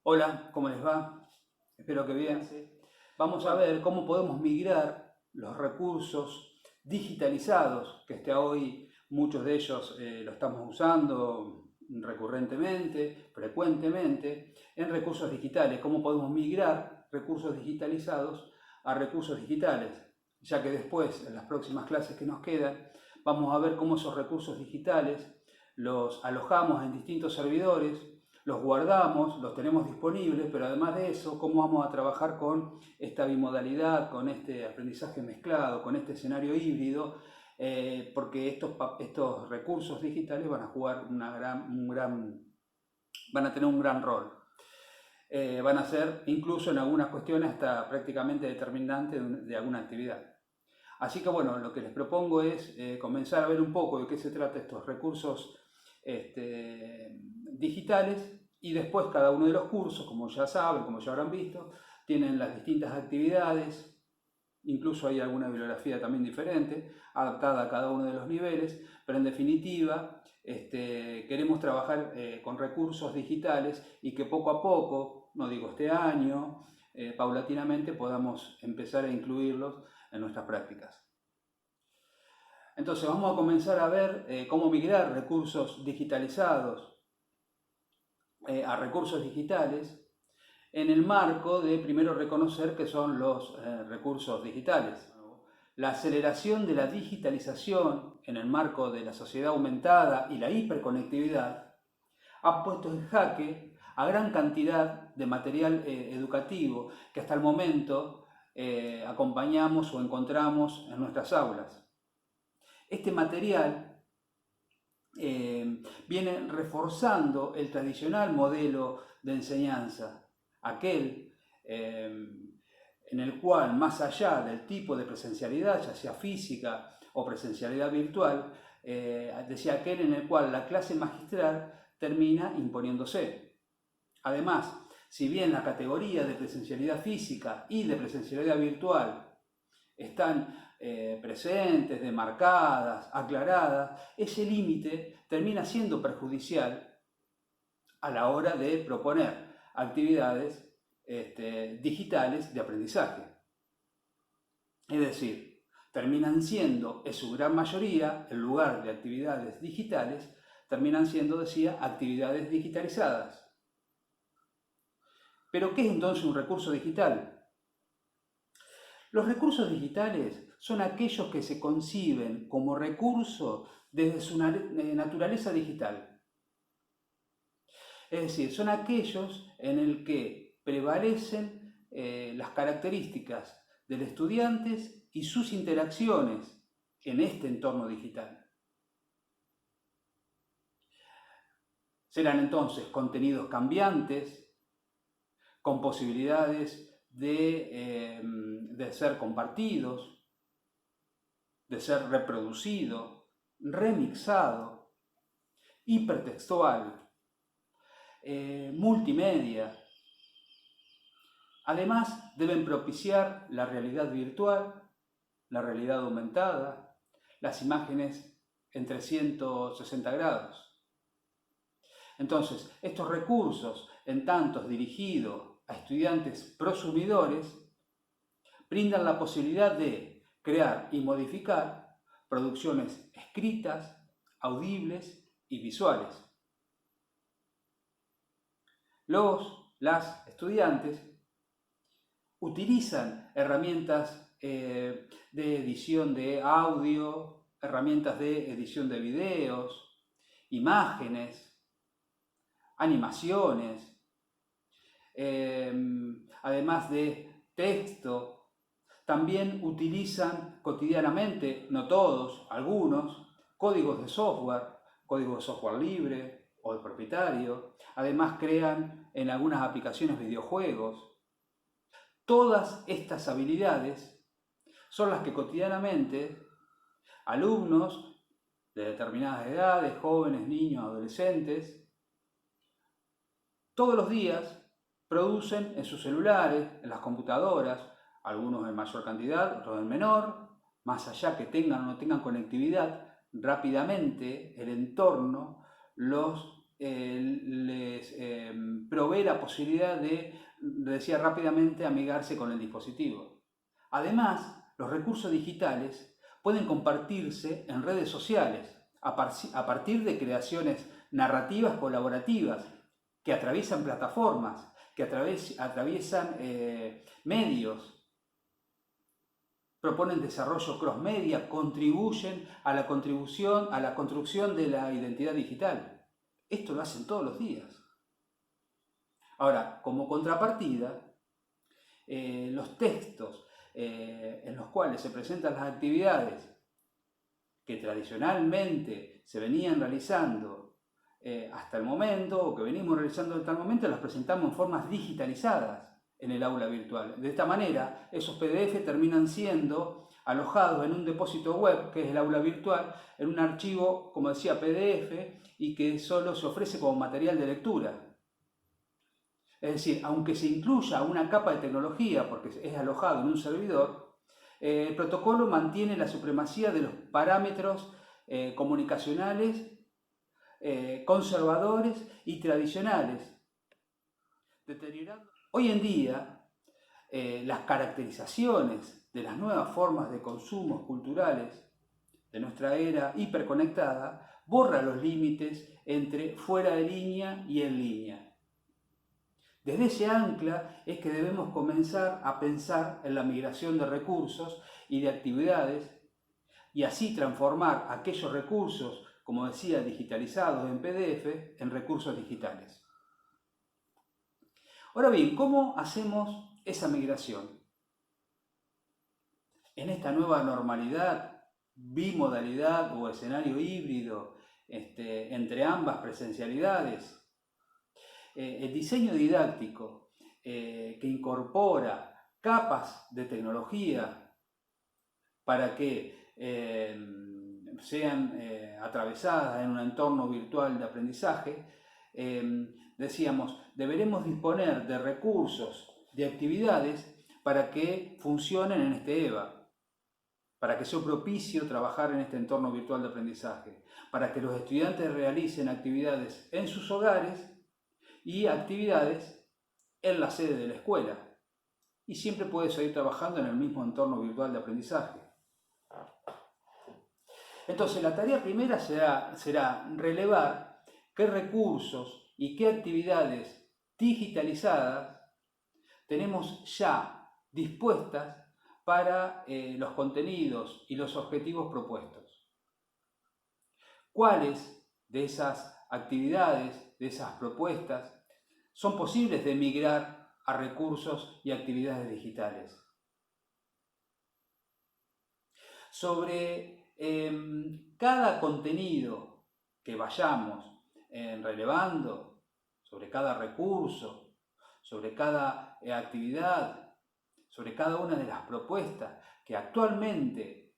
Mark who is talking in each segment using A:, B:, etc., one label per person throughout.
A: Hola, ¿cómo les va? Espero que bien. Vamos a ver cómo podemos migrar los recursos digitalizados, que hasta hoy muchos de ellos lo estamos usando recurrentemente, frecuentemente, en recursos digitales. ¿Cómo podemos migrar recursos digitalizados a recursos digitales? Ya que después, en las próximas clases que nos quedan, vamos a ver cómo esos recursos digitales los alojamos en distintos servidores, los guardamos, los tenemos disponibles, pero además de eso, cómo vamos a trabajar con esta bimodalidad, con este aprendizaje mezclado, con este escenario híbrido, porque estos recursos digitales van a jugar van a tener un gran rol. Van a ser, incluso en algunas cuestiones, hasta prácticamente determinantes de alguna actividad. Así que bueno, lo que les propongo es comenzar a ver un poco de qué se trata estos recursos digitales, y después cada uno de los cursos, como ya saben, como ya habrán visto, tienen las distintas actividades, incluso hay alguna bibliografía también diferente, adaptada a cada uno de los niveles, pero en definitiva queremos trabajar con recursos digitales y que poco a poco, no digo este año, paulatinamente podamos empezar a incluirlos en nuestras prácticas. Entonces vamos a comenzar a ver cómo migrar recursos digitalizados a recursos digitales en el marco de primero reconocer qué son los recursos digitales. La aceleración de la digitalización en el marco de la sociedad aumentada y la hiperconectividad ha puesto en jaque a gran cantidad de material educativo que hasta el momento acompañamos o encontramos en nuestras aulas. Este material viene reforzando el tradicional modelo de enseñanza, aquel en el cual, más allá del tipo de presencialidad, ya sea física o presencialidad virtual, decía aquel en el cual la clase magistral termina imponiéndose. Además, si bien la categoría de presencialidad física y de presencialidad virtual están presentes, demarcadas, aclaradas, ese límite termina siendo perjudicial a la hora de proponer actividades digitales de aprendizaje. Es decir, terminan siendo, en su gran mayoría, en lugar de actividades digitales, terminan siendo, decía, actividades digitalizadas. ¿Pero qué es entonces un recurso digital? Los recursos digitales son aquellos que se conciben como recurso desde su naturaleza digital. Es decir, son aquellos en el que prevalecen las características del estudiante y sus interacciones en este entorno digital. Serán entonces contenidos cambiantes, con posibilidades de ser compartidos, de ser reproducido, remixado, hipertextual, multimedia. Además, deben propiciar la realidad virtual, la realidad aumentada, las imágenes en 360 grados. Entonces, estos recursos, en tantos dirigidos a estudiantes prosumidores, brindan la posibilidad de crear y modificar producciones escritas, audibles y visuales. Las estudiantes utilizan herramientas de edición de audio, herramientas de edición de videos, imágenes, animaciones, además de texto. También utilizan cotidianamente, no todos, algunos, códigos de software libre o de propietario. Además crean en algunas aplicaciones videojuegos. Todas estas habilidades son las que cotidianamente alumnos de determinadas edades, jóvenes, niños, adolescentes, todos los días producen en sus celulares, en las computadoras, algunos en mayor cantidad, otros en menor, más allá que tengan o no tengan conectividad, rápidamente el entorno los les provee la posibilidad de, decía rápidamente, amigarse con el dispositivo. Además, los recursos digitales pueden compartirse en redes sociales a partir de creaciones narrativas colaborativas que atraviesan plataformas, que atraviesan medios, proponen desarrollo cross-media, contribuyen a la construcción de la identidad digital. Esto lo hacen todos los días. Ahora, como contrapartida, los textos en los cuales se presentan las actividades que tradicionalmente se venían realizando hasta el momento, o que venimos realizando hasta el momento, las presentamos en formas digitalizadas en el aula virtual. De esta manera, esos PDF terminan siendo alojados en un depósito web, que es el aula virtual, en un archivo, como decía, PDF, y que solo se ofrece como material de lectura. Es decir, aunque se incluya una capa de tecnología, porque es alojado en un servidor, el protocolo mantiene la supremacía de los parámetros comunicacionales, conservadores y tradicionales, deteriorando. Hoy en día, las caracterizaciones de las nuevas formas de consumo culturales de nuestra era hiperconectada borra los límites entre fuera de línea y en línea. Desde ese ancla es que debemos comenzar a pensar en la migración de recursos y de actividades y así transformar aquellos recursos, como decía, digitalizados en PDF, en recursos digitales. Ahora bien, ¿cómo hacemos esa migración? En esta nueva normalidad, bimodalidad o escenario híbrido entre ambas presencialidades, el diseño didáctico que incorpora capas de tecnología para que sean atravesadas en un entorno virtual de aprendizaje, decíamos, deberemos disponer de recursos, de actividades para que funcionen en este EVA, para que sea propicio trabajar en este entorno virtual de aprendizaje, para que los estudiantes realicen actividades en sus hogares y actividades en la sede de la escuela. Y siempre puede seguir trabajando en el mismo entorno virtual de aprendizaje. Entonces, la tarea primera será relevar qué recursos y qué actividades digitalizadas tenemos ya dispuestas para los contenidos y los objetivos propuestos. ¿Cuáles de esas actividades, de esas propuestas, son posibles de migrar a recursos y actividades digitales? Sobre cada contenido que vayamos relevando, sobre cada recurso, sobre cada actividad, sobre cada una de las propuestas que actualmente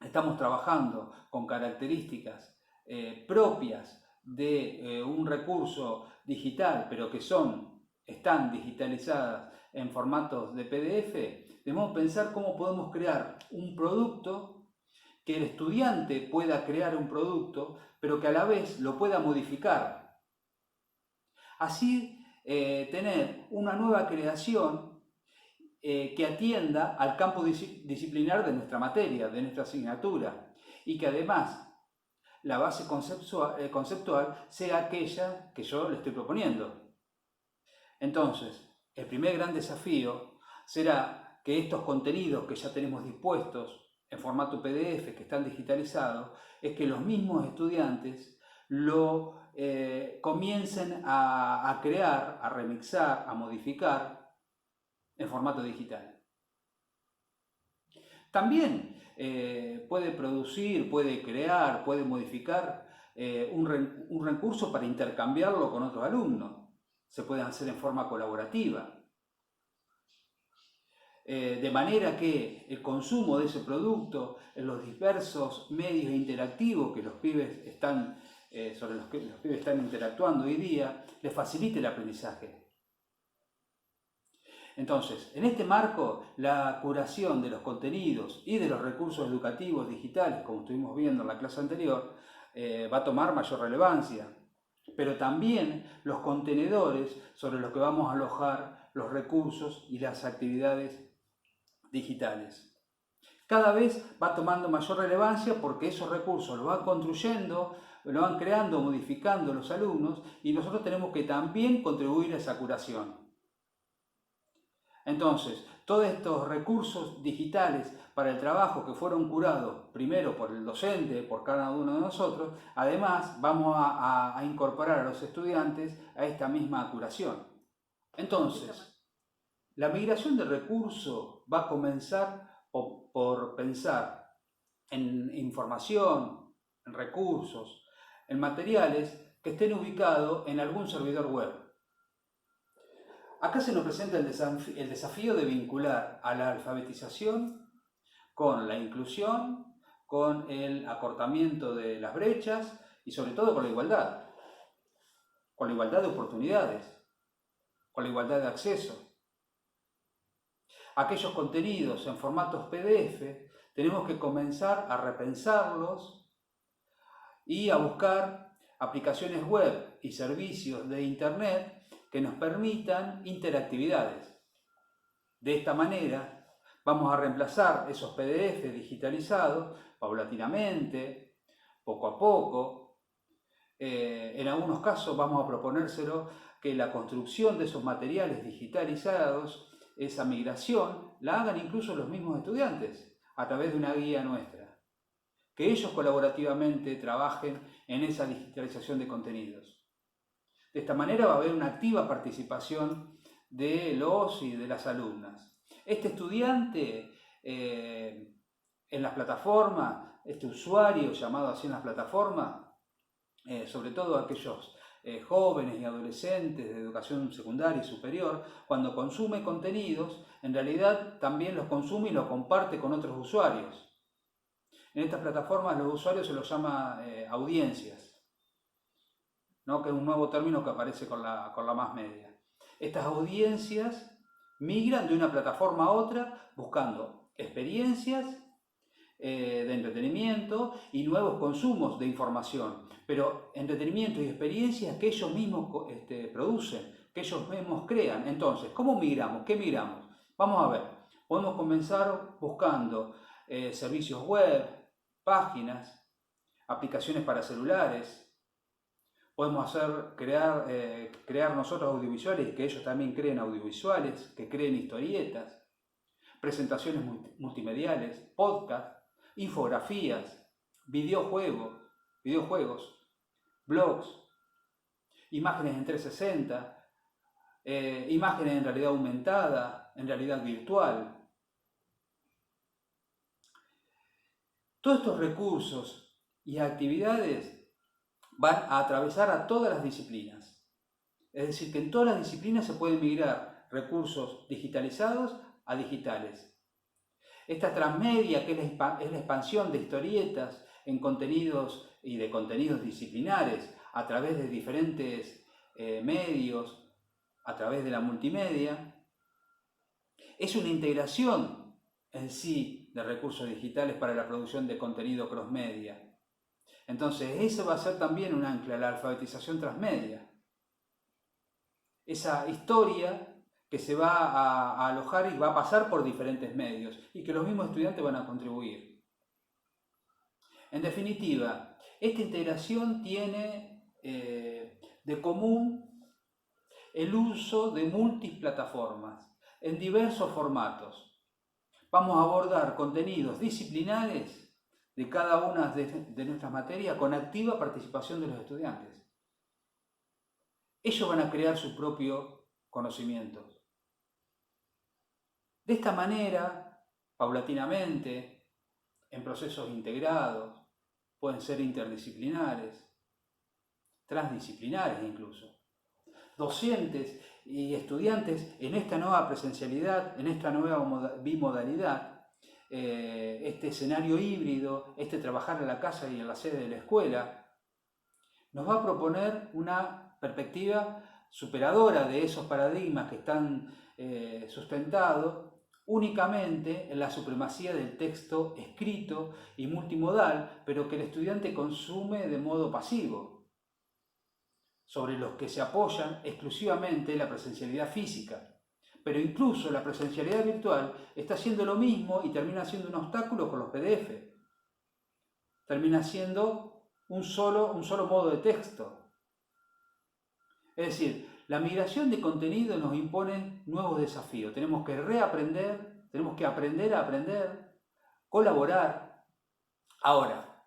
A: estamos trabajando con características propias de un recurso digital, pero que están digitalizadas en formatos de PDF, debemos pensar cómo podemos crear un producto, que el estudiante pueda crear un producto, pero que a la vez lo pueda modificar. Así, tener una nueva creación que atienda al campo disciplinar de nuestra materia, de nuestra asignatura, y que además la base conceptual sea aquella que yo le estoy proponiendo. Entonces, el primer gran desafío será que estos contenidos que ya tenemos dispuestos en formato PDF, que están digitalizados, es que los mismos estudiantes lo comiencen a crear, a remixar, a modificar en formato digital. También puede producir, puede crear, puede modificar un recurso para intercambiarlo con otros alumnos. Se puede hacer en forma colaborativa. De manera que el consumo de ese producto en los diversos medios interactivos que los pibes están, sobre los que los pibes están interactuando hoy día, les facilite el aprendizaje. Entonces, en este marco, la curación de los contenidos y de los recursos educativos digitales, como estuvimos viendo en la clase anterior, va a tomar mayor relevancia, pero también los contenedores sobre los que vamos a alojar los recursos y las actividades digitales. Cada vez va tomando mayor relevancia porque esos recursos los van construyendo, lo van creando, modificando los alumnos, y nosotros tenemos que también contribuir a esa curación. Entonces, todos estos recursos digitales para el trabajo que fueron curados primero por el docente, por cada uno de nosotros, además vamos a incorporar a los estudiantes a esta misma curación. Entonces, la migración de recursos va a comenzar por pensar en información, en recursos, en materiales que estén ubicados en algún servidor web. Acá se nos presenta el desafío de vincular a la alfabetización con la inclusión, con el acortamiento de las brechas y sobre todo con la igualdad de oportunidades, con la igualdad de acceso. Aquellos contenidos en formatos PDF tenemos que comenzar a repensarlos y a buscar aplicaciones web y servicios de Internet que nos permitan interactividades. De esta manera vamos a reemplazar esos PDF digitalizados paulatinamente, poco a poco. En algunos casos vamos a proponérselo que la construcción de esos materiales digitalizados, esa migración, la hagan incluso los mismos estudiantes a través de una guía nuestra. Que ellos colaborativamente trabajen en esa digitalización de contenidos. De esta manera va a haber una activa participación de los y de las alumnas. Este estudiante en las plataformas, este usuario llamado así en las plataformas, sobre todo aquellos jóvenes y adolescentes de educación secundaria y superior, cuando consume contenidos, en realidad también los consume y los comparte con otros usuarios. En estas plataformas los usuarios se los llama audiencias, ¿no? Que es un nuevo término que aparece con la más media. Estas audiencias migran de una plataforma a otra buscando experiencias de entretenimiento y nuevos consumos de información, pero entretenimiento y experiencias que ellos mismos producen, que ellos mismos crean. Entonces, ¿cómo migramos? ¿Qué migramos? Vamos a ver, podemos comenzar buscando servicios web, páginas, aplicaciones para celulares. Podemos crear nosotros audiovisuales y que ellos también creen audiovisuales, que creen historietas, presentaciones multimediales, podcasts, infografías, videojuegos, blogs, imágenes en 360, imágenes en realidad aumentada, en realidad virtual. Todos estos recursos y actividades van a atravesar a todas las disciplinas. Es decir, que en todas las disciplinas se pueden migrar recursos digitalizados a digitales. Esta transmedia, que es la expansión de historietas en contenidos y de contenidos disciplinares a través de diferentes medios, a través de la multimedia, es una integración en sí de recursos digitales para la producción de contenido crossmedia. Entonces, eso va a ser también un ancla, la alfabetización transmedia. Esa historia que se va a alojar y va a pasar por diferentes medios y que los mismos estudiantes van a contribuir. En definitiva, esta integración tiene de común el uso de multiplataformas en diversos formatos. Vamos a abordar contenidos disciplinares de cada una de nuestras materias con activa participación de los estudiantes. Ellos van a crear su propio conocimiento. De esta manera, paulatinamente, en procesos integrados, pueden ser interdisciplinares, transdisciplinares incluso, docentes y estudiantes en esta nueva presencialidad, en esta nueva bimodalidad, este escenario híbrido, este trabajar en la casa y en la sede de la escuela, nos va a proponer una perspectiva superadora de esos paradigmas que están sustentados únicamente en la supremacía del texto escrito y multimodal, pero que el estudiante consume de modo pasivo, sobre los que se apoyan exclusivamente la presencialidad física. Pero incluso la presencialidad virtual está haciendo lo mismo y termina siendo un obstáculo con los PDF. Termina siendo un solo modo de texto. Es decir, la migración de contenido nos impone nuevos desafíos. Tenemos que reaprender, tenemos que aprender a aprender, colaborar. Ahora,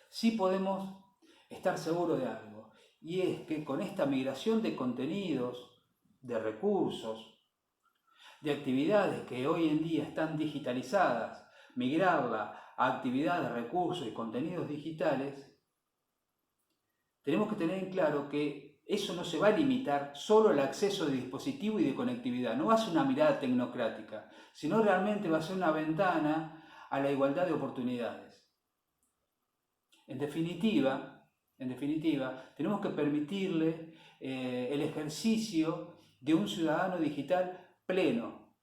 A: sí podemos estar seguros de algo, y es que con esta migración de contenidos, de recursos, de actividades que hoy en día están digitalizadas, migrarla a actividades, recursos y contenidos digitales, tenemos que tener en claro que eso no se va a limitar solo al acceso de dispositivo y de conectividad, no va a ser una mirada tecnocrática, sino realmente va a ser una ventana a la igualdad de oportunidades. En definitiva, tenemos que permitirle el ejercicio de un ciudadano digital pleno,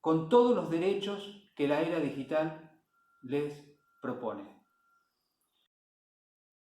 A: con todos los derechos que la era digital les propone.